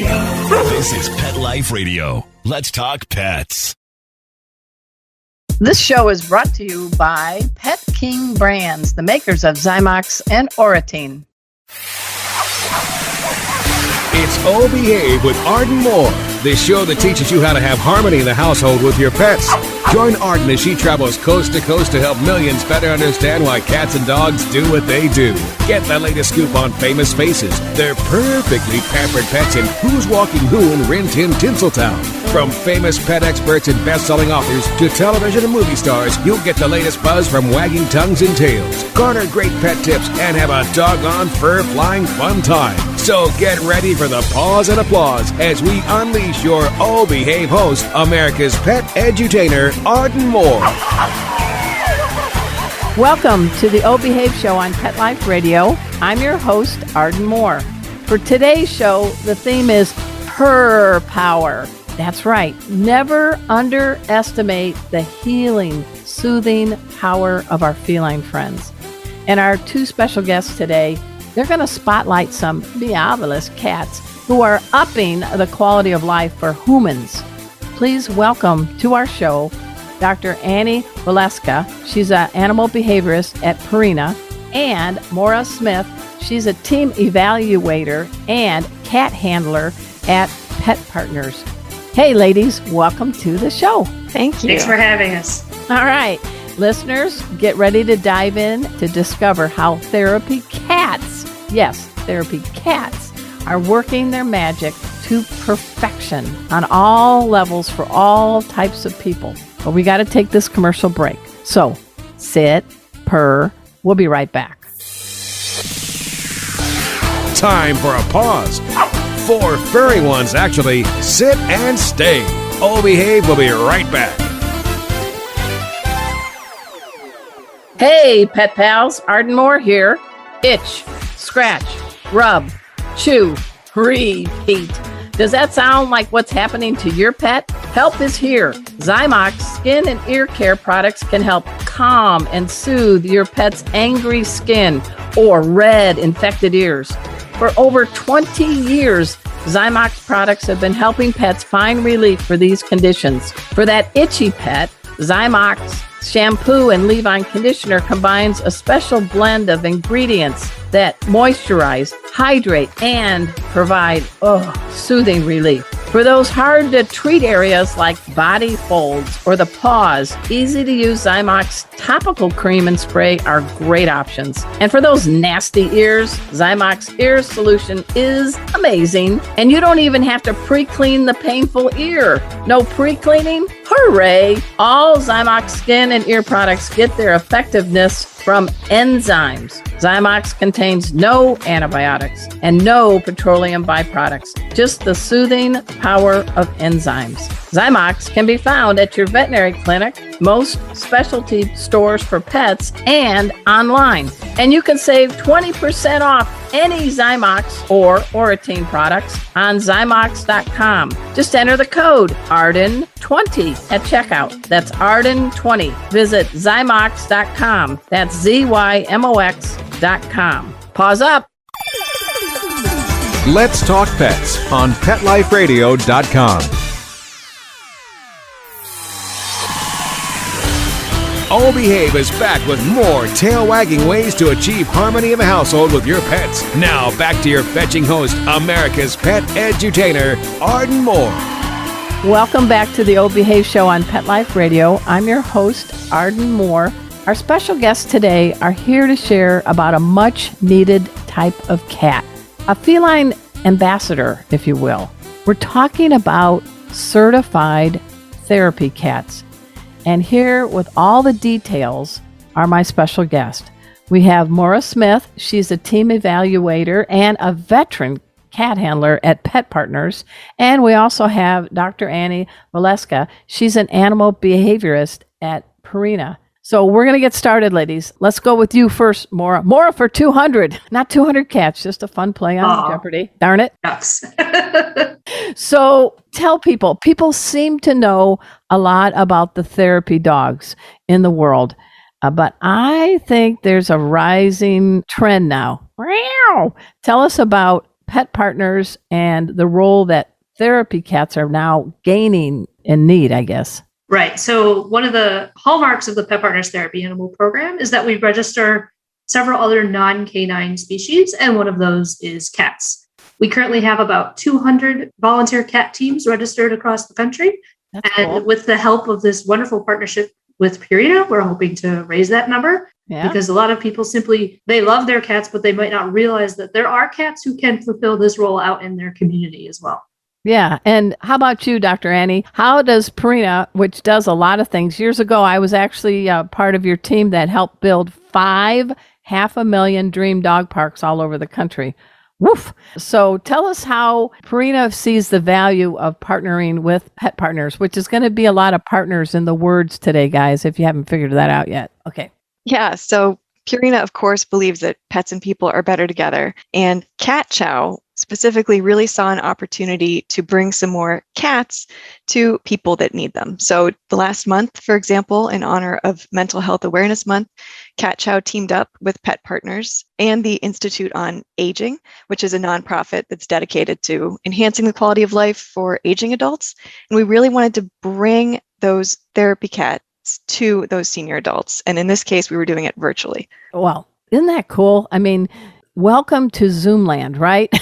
This is Pet Life Radio. Let's talk pets. This show is brought to you by Pet King Brands, the makers of Zymox and Oratine. It's Oh Behave with Arden Moore, the show that teaches you how to have harmony in the household with your pets. Join Arden as she travels coast to coast to help millions better understand why cats and dogs do what they do. Get the latest scoop on famous faces, their perfectly pampered pets, and who's walking who in Rin Tin Tinseltown. From famous pet experts and best-selling authors to television and movie stars, you'll get the latest buzz from wagging tongues and tails. Garner great pet tips and have a doggone fur-flying fun time. So get ready for the pause and applause as we unleash your Oh Behave host, America's pet edutainer, Arden Moore. Welcome to the Oh Behave Show on Pet Life Radio. I'm your host, Arden Moore. For today's show, the theme is purr power. That's right. Never underestimate the healing, soothing power of our feline friends. And our two special guests today, they're going to spotlight some behaviorist cats who are upping the quality of life for humans. Please welcome to our show Dr. Annie Valuska. She's an animal behaviorist at Purina, and Moira Smith. She's a team evaluator and cat handler at Pet Partners. Hey, ladies, welcome to the show. Thank you. Thanks for having us. All right. Listeners, get ready to dive in to discover how therapy cats, yes, therapy cats, are working their magic to perfection on all levels for all types of people. But we got to take this commercial break. So sit, purr. We'll be right back. Time for a pause. 4 furry ones, actually. Sit and stay. Oh Behave will be right back. Hey, pet pals. Arden Moore here. Itch, scratch, rub, chew, repeat. Does that sound like what's happening to your pet? Help is here. Zymox skin and ear care products can help calm and soothe your pet's angry skin or red infected ears. For over 20 years, Zymox products have been helping pets find relief for these conditions. For that itchy pet, Zymox shampoo and leave-on conditioner combines a special blend of ingredients that moisturize, hydrate, and provide soothing relief. For those hard-to-treat areas like body folds or the paws, easy-to-use Zymox topical cream and spray are great options. And for those nasty ears, Zymox ear solution is amazing, and you don't even have to pre-clean the painful ear. No pre-cleaning? Hooray! All Zymox skin and ear products get their effectiveness from enzymes. Zymox contains no antibiotics and no petroleum byproducts, just the soothing power of enzymes. Zymox can be found at your veterinary clinic, most specialty stores for pets, and online. And you can save 20% off any Zymox or Oratine products on Zymox.com. Just enter the code ARDEN20 at checkout. That's ARDEN20. Visit Zymox.com. That's ZYMOX.com. Pause up. Let's talk pets on PetLifeRadio.com. Oh Behave is back with more tail-wagging ways to achieve harmony in the household with your pets. Now, back to your fetching host, America's pet edutainer, Arden Moore. Welcome back to the Oh Behave Show on Pet Life Radio. I'm your host, Arden Moore. Our special guests today are here to share about a much-needed type of cat, a feline ambassador, if you will. We're talking about certified therapy cats. And here with all the details are my special guest. We have Moira Smith. She's a team evaluator and a veteran cat handler at Pet Partners. And we also have Dr. Annie Valuska. She's an animal behaviorist at Purina. So we're going to get started, ladies. Let's go with you first, Moira. Moira for 200. Not 200 cats, just a fun play on Jeopardy. Darn it. Yes. So tell people seem to know a lot about the therapy dogs in the world. But I think there's a rising trend now. Tell us about pet partners and the role that therapy cats are now gaining in need, I guess. Right. So one of the hallmarks of the Pet Partners Therapy Animal Program is that we register several other non-canine species, and one of those is cats. We currently have about 200 volunteer cat teams registered across the country. That's cool. With the help of this wonderful partnership with Purina, we're hoping to raise that number. Yeah. Because a lot of people they love their cats, but they might not realize that there are cats who can fulfill this role out in their community as well. Yeah. And how about you, Dr. Annie? How does Purina, which does a lot of things, years ago, I was actually part of your team that helped build 500,000 dream dog parks all over the country. Woof. So tell us how Purina sees the value of partnering with pet partners, which is going to be a lot of partners in the words today, guys, if you haven't figured that out yet. Okay. Yeah. So Purina, of course, believes that pets and people are better together. And Cat Chow specifically really saw an opportunity to bring some more cats to people that need them. So the last month, for example, in honor of Mental Health Awareness Month, Cat Chow teamed up with Pet Partners and the Institute on Aging, which is a nonprofit that's dedicated to enhancing the quality of life for aging adults. And we really wanted to bring those therapy cats to those senior adults. And in this case, we were doing it virtually. Well, isn't that cool? I mean, welcome to Zoomland, right?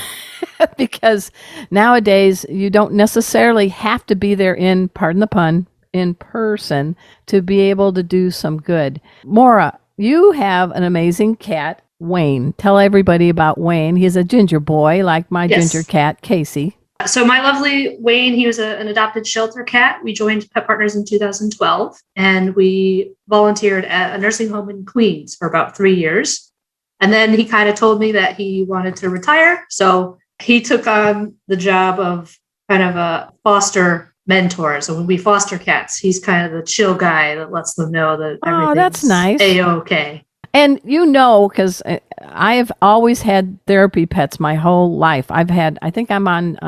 Because nowadays you don't necessarily have to be there pardon the pun, in person to be able to do some good. Moira, you have an amazing cat, Wayne. Tell everybody about Wayne. He's a ginger boy like my ginger cat, Casey. So my lovely Wayne, he was an adopted shelter cat. We joined Pet Partners in 2012, and we volunteered at a nursing home in Queens for about 3 years. And then he kind of told me that he wanted to retire. So he took on the job of kind of a foster mentor. So when we foster cats, he's kind of the chill guy that lets them know that everything's that's nice. A-okay. And because I have always had therapy pets my whole life. I think I'm on,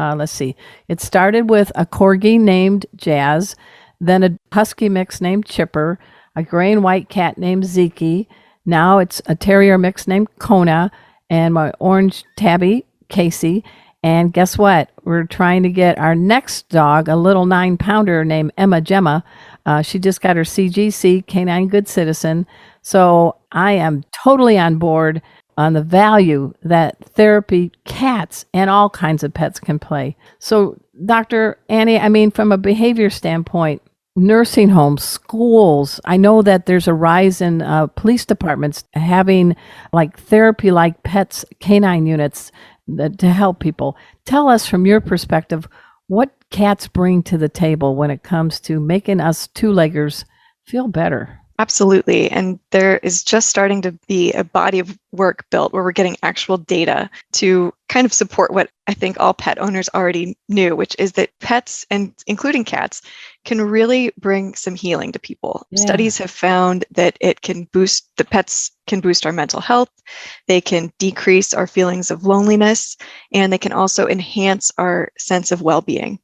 it started with a corgi named Jazz, then a husky mix named Chipper, a gray and white cat named Zeke. Now it's a terrier mix named Kona, and my orange tabby, Casey. And guess what? We're trying to get our next dog, a little 9-pounder named Emma Gemma. She just got her CGC, Canine Good Citizen. So I am totally on board on the value that therapy cats and all kinds of pets can play. So Dr. Annie, from a behavior standpoint, nursing homes, schools, I know that there's a rise in police departments having like therapy like pets, canine units to help people. Tell us from your perspective, what cats bring to the table when it comes to making us two-leggers feel better. Absolutely. And there is just starting to be a body of work built where we're getting actual data to kind of support what I think all pet owners already knew, which is that pets, and including cats, can really bring some healing to people. Yeah. Studies have found that the pets can boost our mental health. They can decrease our feelings of loneliness, and they can also enhance our sense of well-being.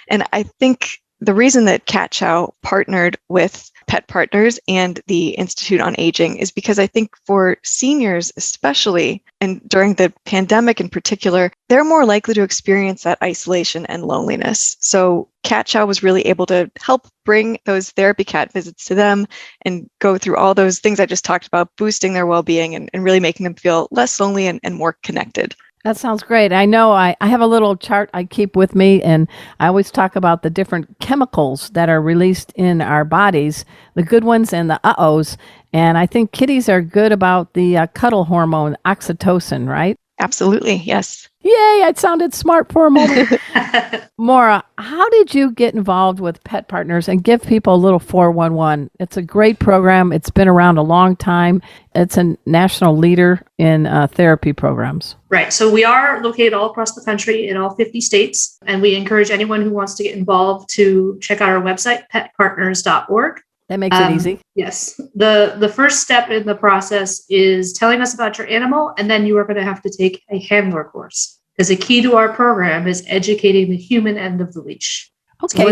And I think the reason that Cat Chow partnered with Pet Partners and the Institute on Aging is because I think for seniors especially, and during the pandemic in particular, they're more likely to experience that isolation and loneliness. So Cat Chow was really able to help bring those therapy cat visits to them and go through all those things I just talked about, boosting their well-being and really making them feel less lonely and more connected. That sounds great. I know I have a little chart I keep with me, and I always talk about the different chemicals that are released in our bodies, the good ones and the uh-ohs. And I think kitties are good about the cuddle hormone, oxytocin, right? Absolutely, yes. Yay, I sounded smart for a moment. Moira, how did you get involved with Pet Partners and give people a little 411? It's a great program. It's been around a long time. It's a national leader in therapy programs. Right. So we are located all across the country in all 50 states, and we encourage anyone who wants to get involved to check out our website, petpartners.org. That makes it easy. Yes. The first step in the process is telling us about your animal, and then you are going to have to take a handler course. Because a key to our program is educating the human end of the leash. Okay.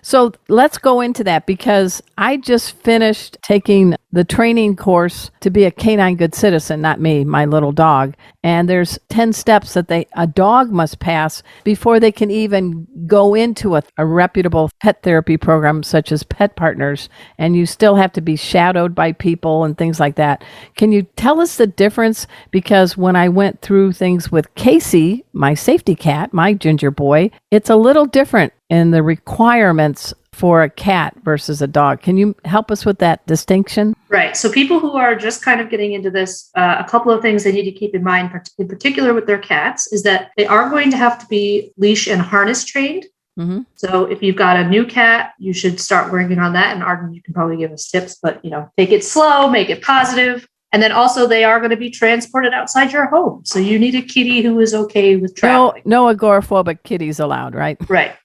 So let's go into that, because I just finished taking the training course to be a canine good citizen, not me, my little dog. And there's 10 steps that a dog must pass before they can even go into a reputable pet therapy program such as Pet Partners. And you still have to be shadowed by people and things like that. Can you tell us the difference? Because when I went through things with Casey, my safety cat, my ginger boy, it's a little different in the requirements for a cat versus a dog. Can you help us with that distinction? Right. So people who are just kind of getting into this, a couple of things they need to keep in mind, in particular with their cats, is that they are going to have to be leash and harness trained. Mm-hmm. So if you've got a new cat, you should start working on that. And Arden, you can probably give us tips, but take it slow, make it positive. And then also they are going to be transported outside your home. So you need a kitty who is okay with traveling. No agoraphobic kitties allowed, right? Right.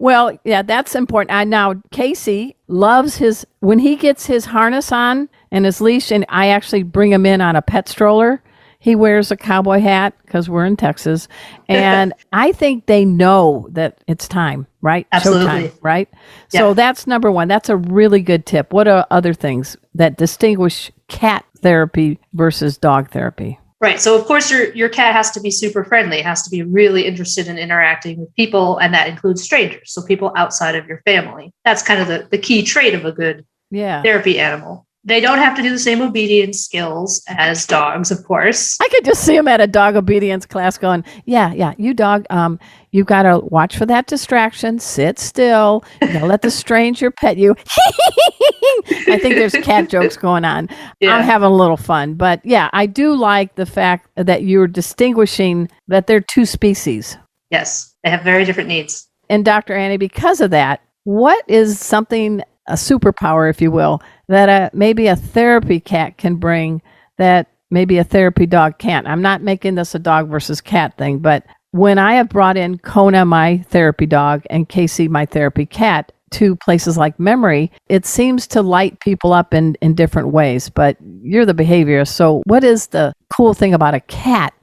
Well, yeah, that's important. Now, Casey loves when he gets his harness on and his leash, and I actually bring him in on a pet stroller. He wears a cowboy hat because we're in Texas. And I think they know that it's time, right? Absolutely. Showtime, right? Yeah. So that's number one. That's a really good tip. What are other things that distinguish cat therapy versus dog therapy? Right. So, of course, your cat has to be super friendly. It has to be really interested in interacting with people, and that includes strangers, so people outside of your family. That's kind of the key trait of a good therapy animal. They don't have to do the same obedience skills as dogs, of course. I could just see him at a dog obedience class going, yeah, you dog, you got to watch for that distraction, sit still, let the stranger pet you. I think there's cat jokes going on. Yeah. I'm having a little fun. But yeah, I do like the fact that you're distinguishing that they're two species. Yes, they have very different needs. And Dr. Annie, because of that, what is something, a superpower, if you will, that maybe a therapy cat can bring that maybe a therapy dog can't? I'm not making this a dog versus cat thing, but when I have brought in Kona, my therapy dog, and Casey, my therapy cat, to places like Memory, it seems to light people up in different ways. But you're the behaviorist, so what is the cool thing about a cat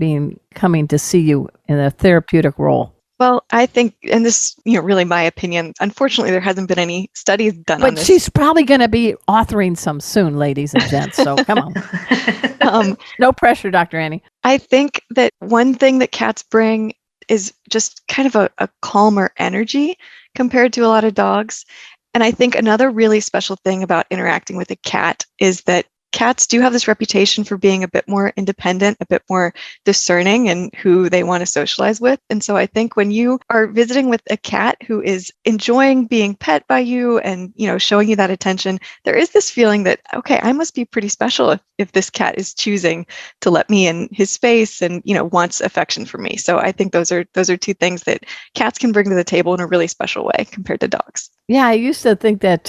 coming to see you in a therapeutic role? Well, I think, and this is really my opinion, unfortunately, there hasn't been any studies done on this. But she's probably going to be authoring some soon, ladies and gents, so come on. No pressure, Dr. Annie. I think that one thing that cats bring is just kind of a calmer energy compared to a lot of dogs. And I think another really special thing about interacting with a cat is that cats do have this reputation for being a bit more independent, a bit more discerning in who they want to socialize with. And so I think when you are visiting with a cat who is enjoying being pet by you and, showing you that attention, there is this feeling that, okay, I must be pretty special if this cat is choosing to let me in his space and, wants affection from me. So I think those are two things that cats can bring to the table in a really special way compared to dogs. Yeah, I used to think that,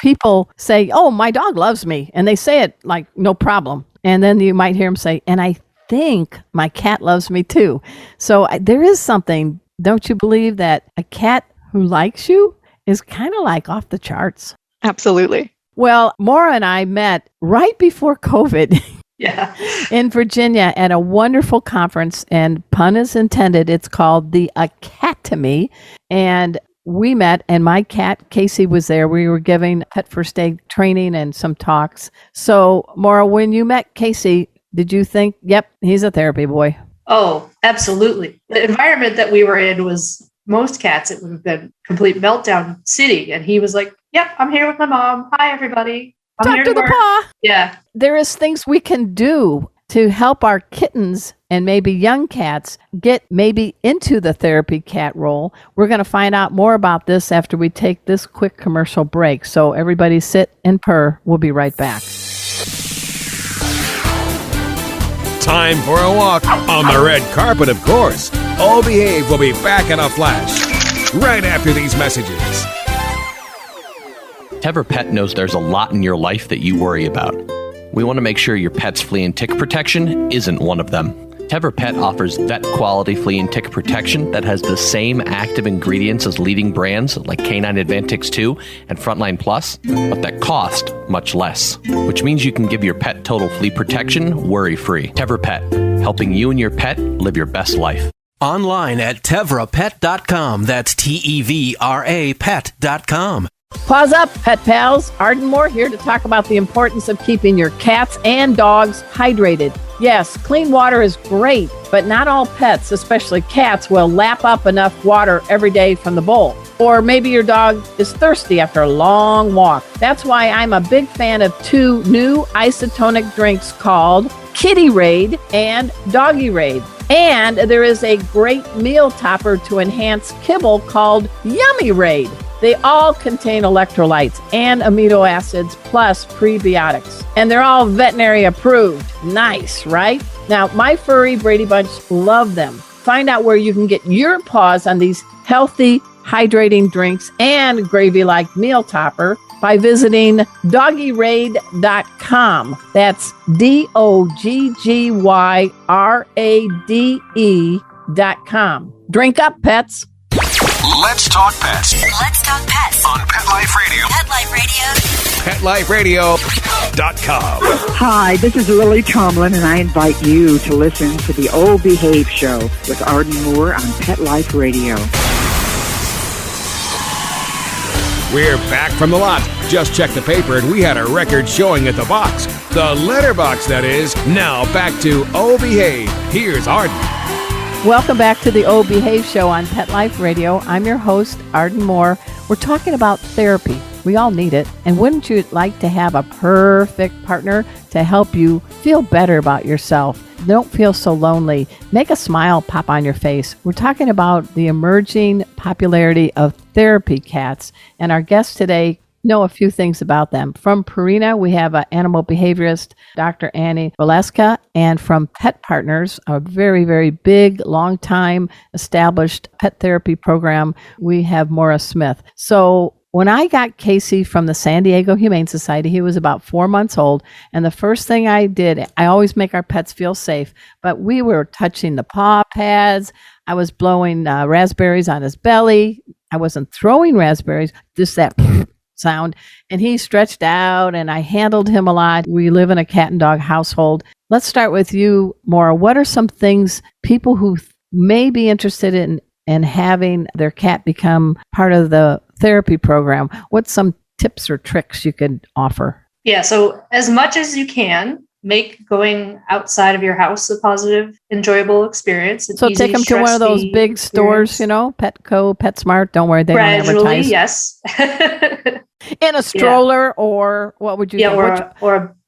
people say, oh, my dog loves me. And they say it like, no problem. And then you might hear them say, and I think my cat loves me too. So there is something, don't you believe, that a cat who likes you is kind of like off the charts? Absolutely. Well, Moira and I met right before COVID. Yeah. In Virginia at a wonderful conference, and pun is intended, it's called the Academy. And we met, and my cat, Casey, was there. We were giving pet first aid training and some talks. So, Moira, when you met Casey, did you think, yep, he's a therapy boy? Oh, absolutely. The environment that we were in was, most cats, it would have been complete meltdown city. And he was like, yep, I'm here with my mom. Hi, everybody. I'm Talk to the paw. Yeah. There is things we can do to help our kittens and maybe young cats get maybe into the therapy cat role. We're going to find out more about this after we take this quick commercial break. So everybody sit and purr. We'll be right back. Time for a walk on the red carpet, of course. All Behave will be back in a flash right after these messages. Tevra Pet knows there's a lot in your life that you worry about. We want to make sure your pet's flea and tick protection isn't one of them. Tevra Pet offers vet-quality flea and tick protection that has the same active ingredients as leading brands like Canine Advantix 2 and Frontline Plus, but that cost much less, which means you can give your pet total flea protection worry-free. Tevra Pet, helping you and your pet live your best life. Online at tevrapet.com. That's TEVRA pet.com. Paws up, pet pals. Arden Moore here to talk about the importance of keeping your cats and dogs hydrated. Yes, clean water is great, but not all pets, especially cats, will lap up enough water every day from the bowl. Or maybe your dog is thirsty after a long walk. That's why I'm a big fan of two new isotonic drinks called Kitty Raid and Doggy Raid. And there is a great meal topper to enhance kibble called Yummy Raid. They all contain electrolytes and amino acids plus prebiotics. And they're all veterinary approved. Nice, right? Now, my furry Brady Bunch love them. Find out where you can get your paws on these healthy, hydrating drinks and gravy-like meal topper by visiting doggyraid.com. That's DOGGYRADE.com. Drink up, pets. Let's talk pets Let's talk pets on Pet Life Radio. Pet Life Radio. PetLifeRadio.com. Hi, this is Lily Tomlin, and I invite you to listen to the Oh Behave Show with Arden Moore on Pet Life Radio. We're back from the lot. Just checked the paper and we had a record showing at the box. The letterbox, that is. Now back to Oh Behave. Here's Arden. Welcome back to the Oh Behave Show on Pet Life Radio. I'm your host, Arden Moore. We're talking about therapy. We all need it. And wouldn't you like to have a perfect partner to help you feel better about yourself? Don't feel so lonely. Make a smile pop on your face. We're talking about the emerging popularity of therapy cats. And our guests today know a few things about them. From Purina, we have an animal behaviorist, Dr. Annie Valuska, and from Pet Partners, a very, very big, long-time established pet therapy program, we have Moira Smith. So when I got Casey from the San Diego Humane Society, he was about 4 months old, and the first thing I did, I always make our pets feel safe, but we were touching the paw pads. I was blowing raspberries on his belly. I wasn't throwing raspberries, just that sound, and he stretched out, and I handled him a lot. We live in a cat and dog household. Let's start with you, Maura. What are some things people who may be interested in having their cat become part of the therapy program? What's some tips or tricks you could offer? Yeah, so as much as you can, make going outside of your house a positive, enjoyable experience. So take them to one of those big stores, Petco, PetSmart. Don't worry, they don't advertise. Yes. In a stroller, or what would you think?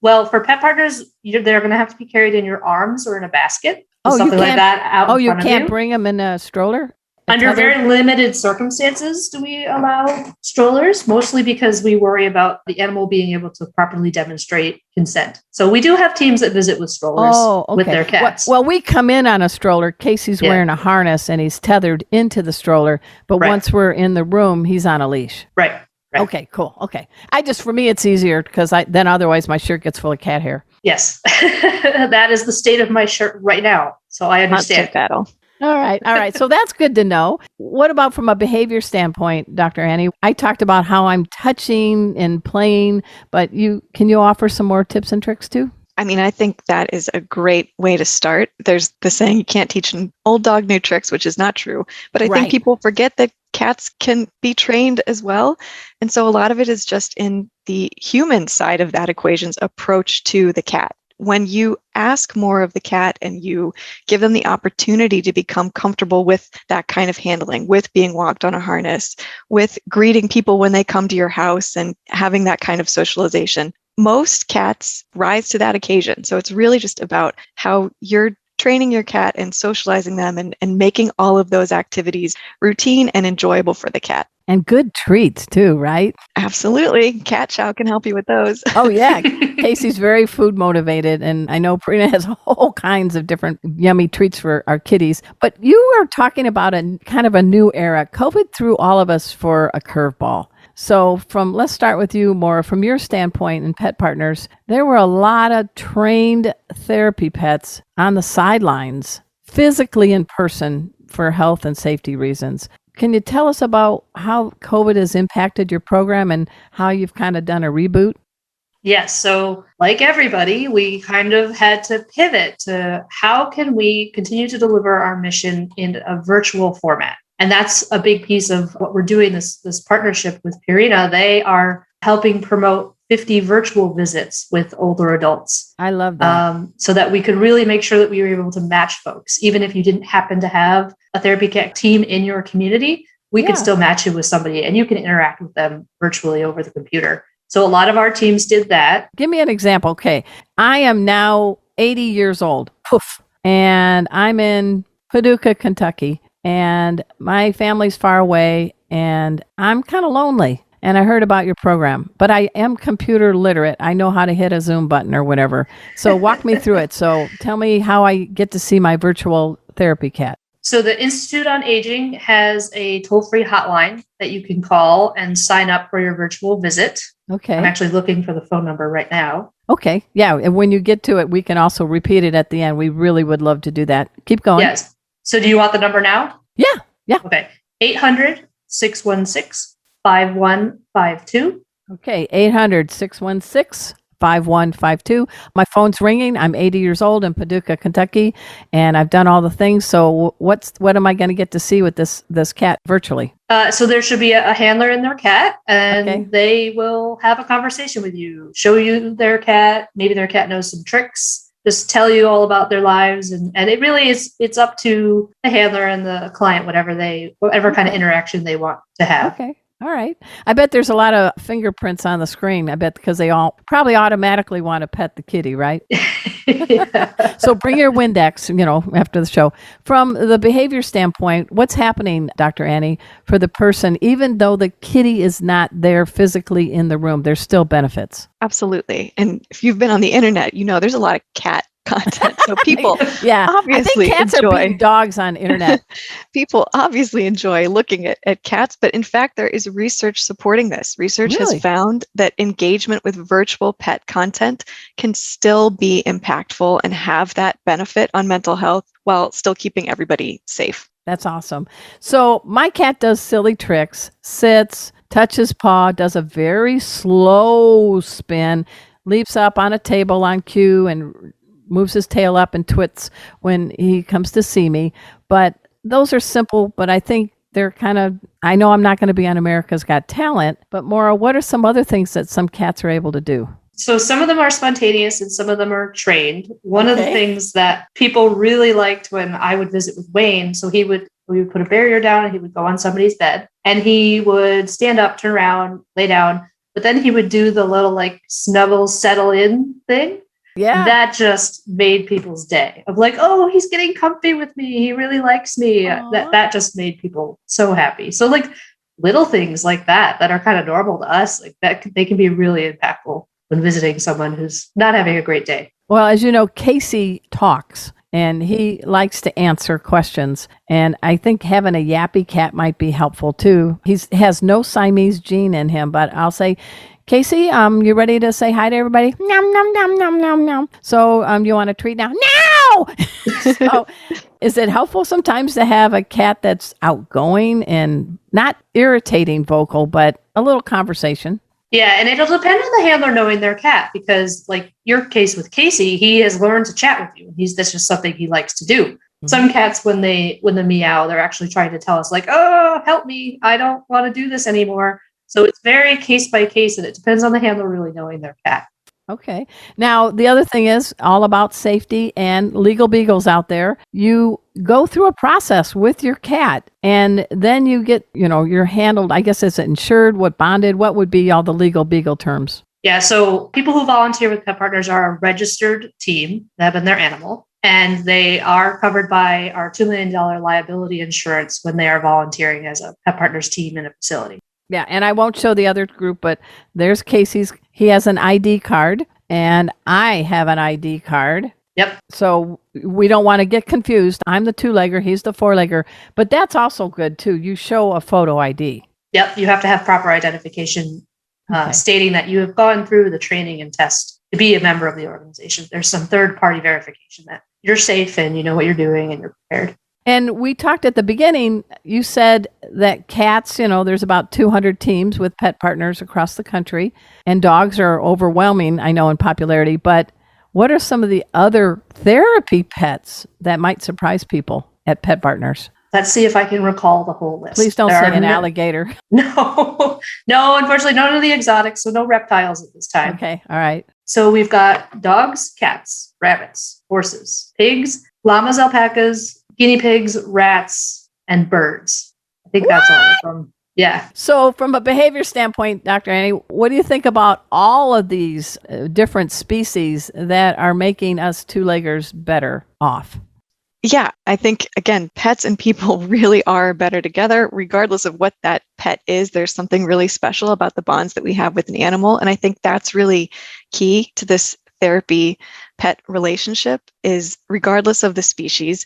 Well, for Pet Partners, they're going to have to be carried in your arms or in a basket. Oh, something like that out in you front can't of you. bring them in a stroller? Under very limited circumstances do we allow strollers, mostly because we worry about the animal being able to properly demonstrate consent. So we do have teams that visit with strollers with their cats. Well, we come in on a stroller. Casey's wearing a harness and he's tethered into the stroller. But once we're in the room, he's on a leash. Right. Okay, cool. Okay. For me, it's easier because then otherwise my shirt gets full of cat hair. Yes. That is the state of my shirt right now. So I understand. Battle. All right. So that's good to know. What about from a behavior standpoint, Dr. Annie? I talked about how I'm touching and playing, but can you offer some more tips and tricks too? I mean, I think that is a great way to start. There's the saying, you can't teach an old dog new tricks, which is not true. But I think people forget that cats can be trained as well. And so a lot of it is just in the human side of that equation's approach to the cat. When you ask more of the cat and you give them the opportunity to become comfortable with that kind of handling, with being walked on a harness, with greeting people when they come to your house and having that kind of socialization, most cats rise to that occasion. So it's really just about how you're training your cat and socializing them and making all of those activities routine and enjoyable for the cat. And good treats too, right? Absolutely. Cat Chow can help you with those. Oh, yeah. Casey's very food motivated. And I know Purina has all kinds of different yummy treats for our kitties. But you are talking about a kind of a new era. COVID threw all of us for a curveball. So let's start with you, Maura. From your standpoint in Pet Partners, there were a lot of trained therapy pets on the sidelines, physically in person for health and safety reasons. Can you tell us about how COVID has impacted your program and how you've kind of done a reboot? Yes. So like everybody, we kind of had to pivot to how can we continue to deliver our mission in a virtual format. And that's a big piece of what we're doing, this partnership with Purina. They are helping promote 50 virtual visits with older adults. I love that. So that we could really make sure that we were able to match folks. Even if you didn't happen to have a therapy cat team in your community, we could still match you with somebody and you can interact with them virtually over the computer. So a lot of our teams did that. Give me an example. Okay. I am now 80 years old. Poof. And I'm in Paducah, Kentucky. And my family's far away. And I'm kind of lonely. And I heard about your program. But I am computer literate. I know how to hit a Zoom button or whatever. So walk me through it. So tell me how I get to see my virtual therapy cat. So the Institute on Aging has a toll-free hotline that you can call and sign up for your virtual visit. Okay. I'm actually looking for the phone number right now. Okay. Yeah. And when you get to it, we can also repeat it at the end. We really would love to do that. Keep going. Yes. So do you want the number now? Yeah. Yeah. Okay. 800-616-5152. Okay. 800-616-5152. My phone's ringing. I'm 80 years old in Paducah, Kentucky, and I've done all the things. So what am I going to get to see with this cat virtually? So there should be a handler in their cat, and they will have a conversation with you, show you their cat. Maybe their cat knows some tricks. Just tell you all about their lives. And it really is, it's up to the handler and the client, whatever kind of interaction they want to have. Okay. All right. I bet there's a lot of fingerprints on the screen. I bet because they all probably automatically want to pet the kitty, right? Yeah. So bring your Windex, after the show. From the behavior standpoint, what's happening, Dr. Annie, for the person, even though the kitty is not there physically in the room, there's still benefits? Absolutely. And if you've been on the internet, there's a lot of cat content. So people obviously I think cats enjoy are being dogs on internet. People obviously enjoy looking at cats, but in fact, there is research supporting this. Research has found that engagement with virtual pet content can still be impactful and have that benefit on mental health while still keeping everybody safe. That's awesome. So my cat does silly tricks, sits, touches paw, does a very slow spin, leaps up on a table on cue and moves his tail up and twits when he comes to see me. But those are simple, but I think they're I know I'm not going to be on America's Got Talent, but Maura, what are some other things that some cats are able to do? So some of them are spontaneous and some of them are trained. One of the things that people really liked when I would visit with Wayne, so we would put a barrier down and he would go on somebody's bed and he would stand up, turn around, lay down, but then he would do the little snuggle, settle in thing. Yeah. That just made people's day of oh, he's getting comfy with me. He really likes me. That just made people so happy. So little things like that are kind of normal to us, they can be really impactful when visiting someone who's not having a great day. Well, as you know, Casey talks and he likes to answer questions. And I think having a yappy cat might be helpful too. He has no Siamese gene in him, but I'll say, Casey, you ready to say hi to everybody? Nom, nom, nom, nom, nom, nom. So you want a treat now? No! So is it helpful sometimes to have a cat that's outgoing and not irritating vocal, but a little conversation? Yeah, and it'll depend on the handler knowing their cat because your case with Casey, he has learned to chat with you. That's just something he likes to do. Mm-hmm. Some cats, when they meow, they're actually trying to tell us oh, help me. I don't want to do this anymore. So it's very case by case, and it depends on the handler really knowing their cat. Okay. Now, the other thing is all about safety and legal beagles out there. You go through a process with your cat, and then you get, you're handled, I guess it's insured, what bonded, what would be all the legal beagle terms? Yeah. So people who volunteer with Pet Partners are a registered team that have been their animal, and they are covered by our $2 million liability insurance when they are volunteering as a Pet Partners team in a facility. Yeah, and I won't show the other group, but there's Casey's. He has an ID card, and I have an ID card. Yep. So we don't want to get confused. I'm the two-legger, he's the four-legger, but that's also good, too. You show a photo ID. Yep, you have to have proper identification stating that you have gone through the training and test to be a member of the organization. There's some third-party verification that you're safe and you know what you're doing and you're prepared. And we talked at the beginning, you said that cats, there's about 200 teams with Pet Partners across the country, and dogs are overwhelming, I know, in popularity. But what are some of the other therapy pets that might surprise people at Pet Partners? Let's see if I can recall the whole list. Please don't say an alligator. No, unfortunately, none of the exotics, so no reptiles at this time. Okay, all right. So we've got dogs, cats, rabbits, horses, pigs, llamas, alpacas, guinea pigs, rats, and birds. I think that's all of them. Yeah. So from a behavior standpoint, Dr. Annie, what do you think about all of these different species that are making us two-leggers better off? Yeah, I think, again, pets and people really are better together, regardless of what that pet is. There's something really special about the bonds that we have with an animal. And I think that's really key to this therapy pet relationship is regardless of the species.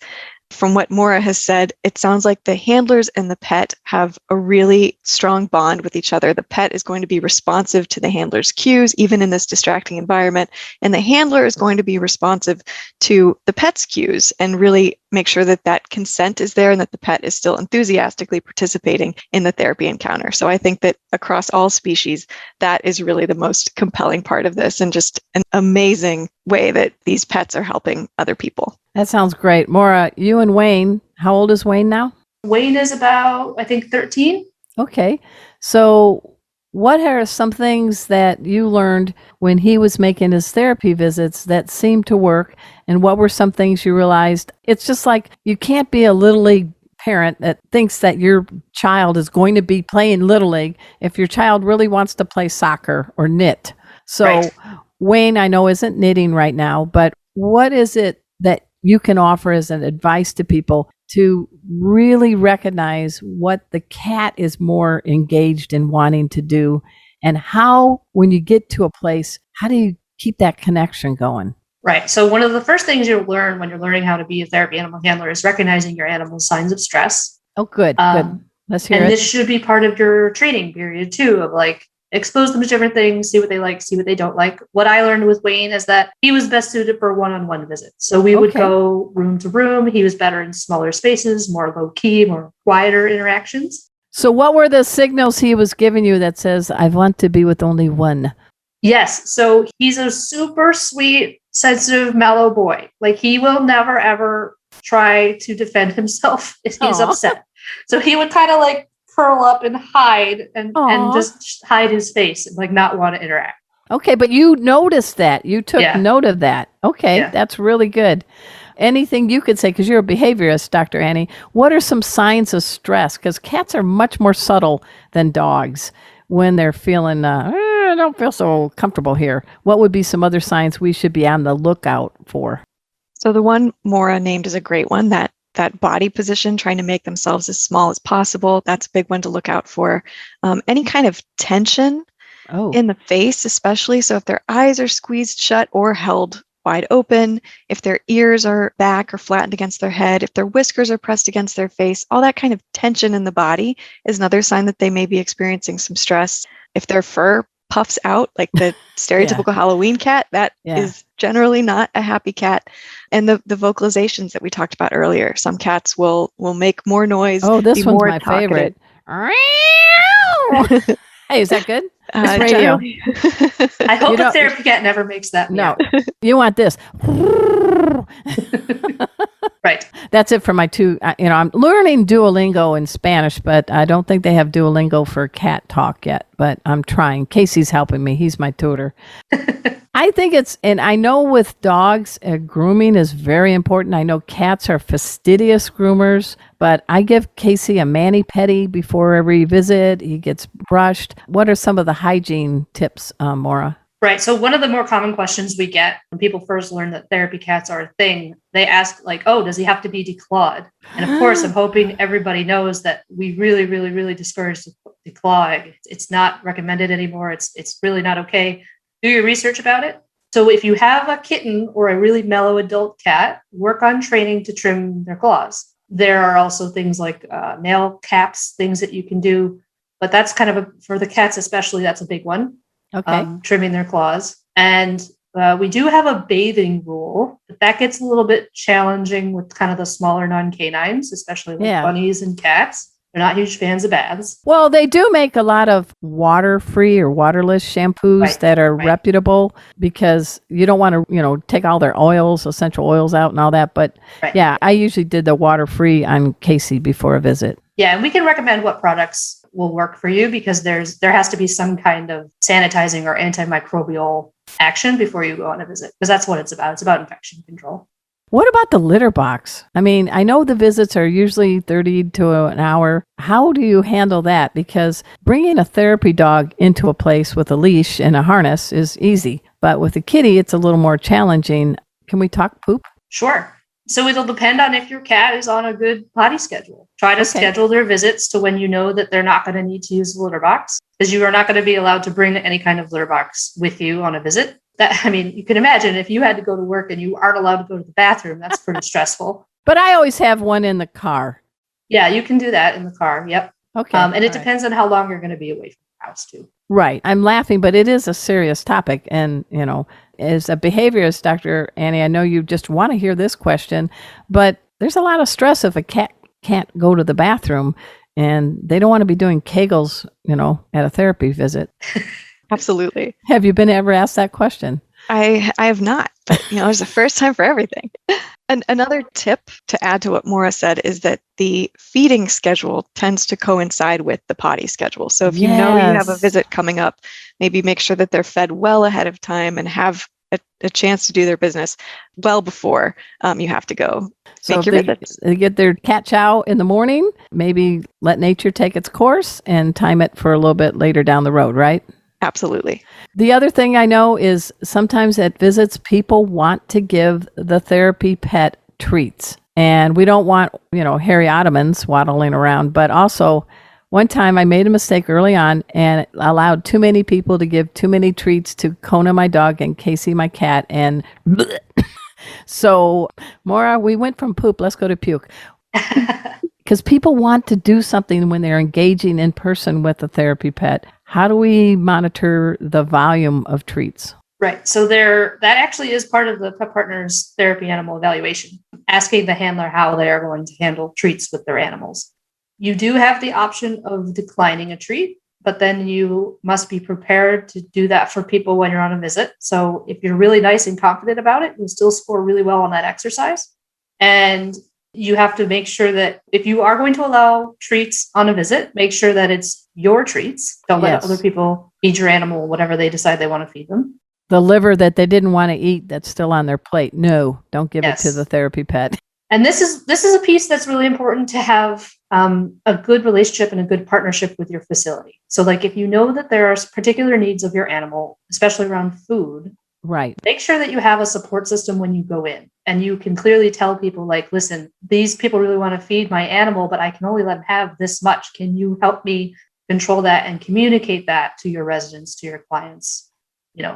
From what Moira has said, it sounds like the handlers and the pet have a really strong bond with each other. The pet is going to be responsive to the handler's cues, even in this distracting environment. And the handler is going to be responsive to the pet's cues and really make sure that that consent is there and that the pet is still enthusiastically participating in the therapy encounter. So I think that across all species, that is really the most compelling part of this and just an amazing way that these pets are helping other people. That sounds great. Moira, you and Wayne, how old is Wayne now? Wayne is about, I think, 13. Okay. So what are some things that you learned when he was making his therapy visits that seemed to work? And what were some things you realized? It's just like you can't be a Little League parent that thinks that your child is going to be playing Little League if your child really wants to play soccer or knit. So right. Wayne, I know, isn't knitting right now, but what is it that you can offer as an advice to people to really recognize what the cat is more engaged in wanting to do, and how, when you get to a place, how do you keep that connection going? Right. So one of the first things you'll learn when you're learning how to be a therapy animal handler is recognizing your animal's signs of stress. Oh, good. Good. Let's hear it. And this should be part of your training period too, of like, expose them to different things, see what they like, see what they don't like. What I learned with Wayne is that he was best suited for one-on-one visits. So we would go room to room. He was better in smaller spaces, more low key, more quieter interactions. So what were the signals he was giving you that says, I want to be with only one? Yes. So he's a super sweet, sensitive, mellow boy. Like he will never, ever try to defend himself if he's upset. So he would kind of like curl up and hide and just hide his face and like not want to interact. Okay, but you noticed that. You took note of that. Okay, that's really good. Anything you could say, because you're a behaviorist, Dr. Annie, what are some signs of stress? Because cats are much more subtle than dogs when they're feeling, I don't feel so comfortable here. What would be some other signs we should be on the lookout for? So the one Moira named is a great one, that body position, trying to make themselves as small as possible. That's a big one to look out for. Any kind of tension in the face, especially. So if their eyes are squeezed shut or held wide open, if their ears are back or flattened against their head, if their whiskers are pressed against their face, all that kind of tension in the body is another sign that they may be experiencing some stress. If their fur puffs out like the stereotypical Halloween cat, that is generally not a happy cat. And the vocalizations that we talked about earlier, some cats will make more noise. Oh, this one's my favorite. Hey, is that good? It's radio. I hope the therapy cat never makes that. No, you want this. Right. That's it for my two. I'm learning Duolingo in Spanish, but I don't think they have Duolingo for cat talk yet, but I'm trying. Casey's helping me. He's my tutor. I think and I know with dogs, grooming is very important. I know cats are fastidious groomers, but I give Casey a mani-pedi before every visit. He gets brushed. What are some of the hygiene tips, Moira? Right. So one of the more common questions we get when people first learn that therapy cats are a thing, they ask like, oh, does he have to be declawed? And of course, I'm hoping everybody knows that we really, really, really discourage declawing. It's not recommended anymore. It's really not okay. Do your research about it. So if you have a kitten or a really mellow adult cat, work on training to trim their claws. There are also things like nail caps, things that you can do, but that's kind of for the cats especially, that's a big one. Okay. Trimming their claws. And we do have a bathing rule, but that gets a little bit challenging with kind of the smaller non-canines, especially like bunnies and cats. They're not huge fans of baths. Well, they do make a lot of water-free or waterless shampoos that are reputable, because you don't want to, take all their oils, essential oils out and all that. But yeah, I usually did the water-free on Casey before a visit. Yeah, and we can recommend what products will work for you, because there has to be some kind of sanitizing or antimicrobial action before you go on a visit, because that's what it's about. It's about infection control. What about the litter box? I mean, I know the visits are usually 30 to an hour. How do you handle that? Because bringing a therapy dog into a place with a leash and a harness is easy, but with a kitty, it's a little more challenging. Can we talk poop? Sure. So it'll depend on if your cat is on a good potty schedule. Try to schedule their visits to when you know that they're not going to need to use the litter box, because you are not going to be allowed to bring any kind of litter box with you on a visit. You can imagine if you had to go to work and you aren't allowed to go to the bathroom, that's pretty stressful. But I always have one in the car. Yeah, you can do that in the car. Yep. Okay. And it depends on how long you're going to be away from the house too. Right. I'm laughing, but it is a serious topic. And, as a behaviorist, Dr. Annie, I know you just want to hear this question, but there's a lot of stress if a cat can't go to the bathroom, and they don't want to be doing Kegels, at a therapy visit. Absolutely. Have you been ever asked that question? I have not, but it's the first time for everything. And another tip to add to what Moira said is that the feeding schedule tends to coincide with the potty schedule. So if you know you have a visit coming up, maybe make sure that they're fed well ahead of time and have a chance to do their business well before you have to go make your visits. They get their cat chow in the morning, maybe let nature take its course and time it for a little bit later down the road, right? Absolutely. The other thing I know is sometimes at visits, people want to give the therapy pet treats. And we don't want, hairy ottomans waddling around. But also, one time I made a mistake early on and allowed too many people to give too many treats to Kona, my dog, and Casey, my cat. And so, Moira, we went from poop. Let's go to puke. Because people want to do something when they're engaging in person with a therapy pet. How do we monitor the volume of treats? Right. So that actually is part of the Pet Partners therapy animal evaluation, asking the handler how they are going to handle treats with their animals. You do have the option of declining a treat, but then you must be prepared to do that for people when you're on a visit. So if you're really nice and confident about it, you'll still score really well on that exercise. And you have to make sure that if you are going to allow treats on a visit, make sure that it's your treats. Don't let other people feed your animal whatever they decide they want to feed them. The liver that they didn't want to eat that's still on their plate. No, don't give it to the therapy pet. And this is a piece that's really important to have a good relationship and a good partnership with your facility. So like if you know that there are particular needs of your animal, especially around food, right, make sure that you have a support system when you go in. And you can clearly tell people like, listen, these people really want to feed my animal, but I can only let them have this much. Can you help me control that and communicate that to your residents, to your clients?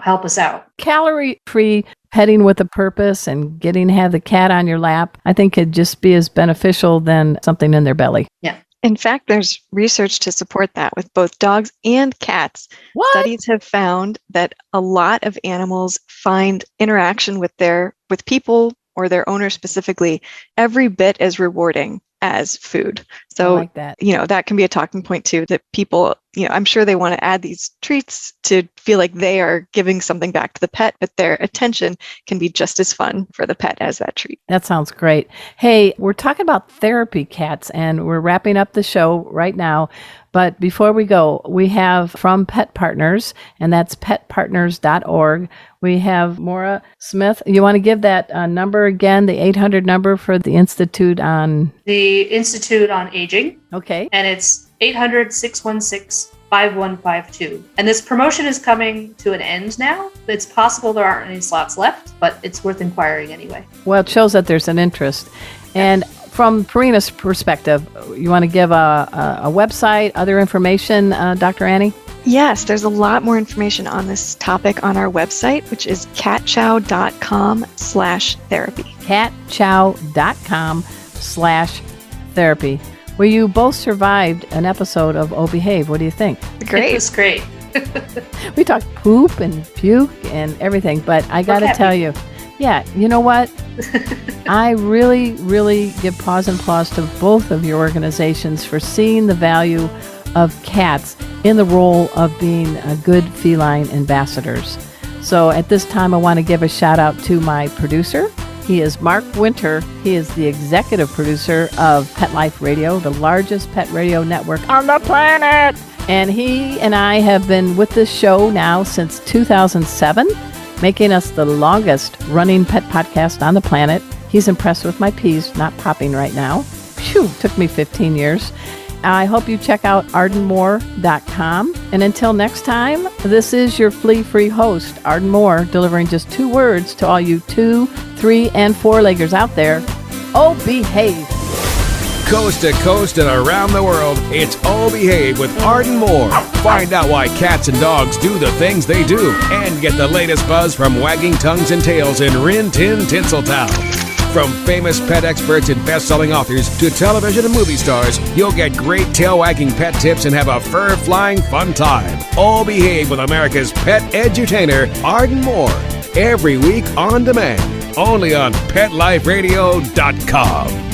Help us out. Calorie-free petting with a purpose and getting to have the cat on your lap, I think could just be as beneficial than something in their belly. Yeah. In fact, there's research to support that with both dogs and cats. What? Studies have found that a lot of animals find interaction with people or their owner specifically every bit as rewarding as food. So, I like that. That can be a talking point too, that people, I'm sure they want to add these treats to feel like they are giving something back to the pet, but their attention can be just as fun for the pet as that treat. That sounds great. Hey, we're talking about therapy cats and we're wrapping up the show right now. But before we go, we have from Pet Partners, and that's petpartners.org. We have Moira Smith. You want to give that number again, the 800 number for the Institute on... The Institute on Aging. Okay. And it's 800-616-5152. And this promotion is coming to an end now. It's possible there aren't any slots left, but it's worth inquiring anyway. Well, it shows that there's an interest. And from Purina's perspective, you want to give a website, other information, Dr. Annie? Yes, there's a lot more information on this topic on our website, which is catchow.com/therapy. catchow.com/therapy. Well, you both survived an episode of Oh Behave. What do you think? Great. It was great. We talked poop and puke and everything, but I got to tell you, Yeah, you know what? I really, really give pause and applause to both of your organizations for seeing the value of cats in the role of being good feline ambassadors. So at this time, I want to give a shout out to my producer. He is Mark Winter. He is the executive producer of Pet Life Radio, the largest pet radio network on the planet. And he and I have been with this show now since 2007, making us the longest running pet podcast on the planet. He's impressed with my peas not popping right now. Phew, took me 15 years. I hope you check out ardenmoore.com. And until next time, this is your flea-free host, Arden Moore, delivering just 2 words to all you 2, 3, and 4-leggers out there. Oh, behave. Coast to coast and around the world, it's Oh Behave with Arden Moore. Find out why cats and dogs do the things they do and get the latest buzz from wagging tongues and tails in Rin Tin Tinseltown. From famous pet experts and best-selling authors to television and movie stars, you'll get great tail-wagging pet tips and have a fur-flying fun time. All Behave with America's pet edutainer, Arden Moore. Every week on demand, only on PetLifeRadio.com.